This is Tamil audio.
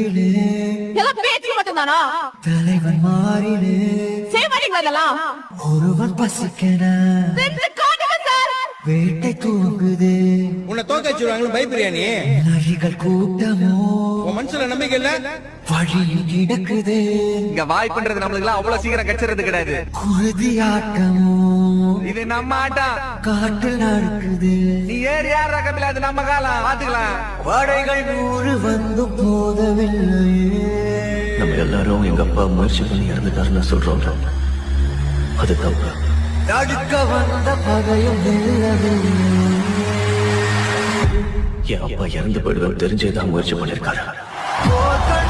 தெருவிலே எல்லாம் பேச்சு மட்டும்தானா? தலைவன் மாறினே செய்ய மாட்டீங்களா இதெல்லாம்? ஒருவன் பசிக்கன சென்று காட்டுங்க சார். வேட்டை தூங்குது உன்னை தோக்க வச்சிருவாங்களு பயப்படுறியா நீ? நரிகள் கூட்டமோ உன் மனசுல நம்பிக்கை இல்ல? வழியில் கிடக்குது இங்க வாய்ப்புன்றது நம்மளுக்கு எல்லாம் அவ்வளவு சீக்கிரம் கச்சிறது கிடையாது. குருதி ஆட்டமோ இது நம்ம ஆட்டம். காட்டில் நடக்குது நீ ஏறி யார் ரகமில்ல, அது நம்ம காலம் பாத்துக்கலாம். படைகள் 100 வந்து போதவில்லையே. நம்ம எல்லாரும் எங்க அப்பா முயற்சி பண்ணி இறந்துட்டாருன்னு சொல்றோம். அது தப்பு. தடுக்க வந்த பகையும் வெல்லவில்லை. என் அப்பா இறந்து போயிடுவேன் தெரிஞ்சேதான் முயற்சி பண்ணிருக்காரு. போர்கள்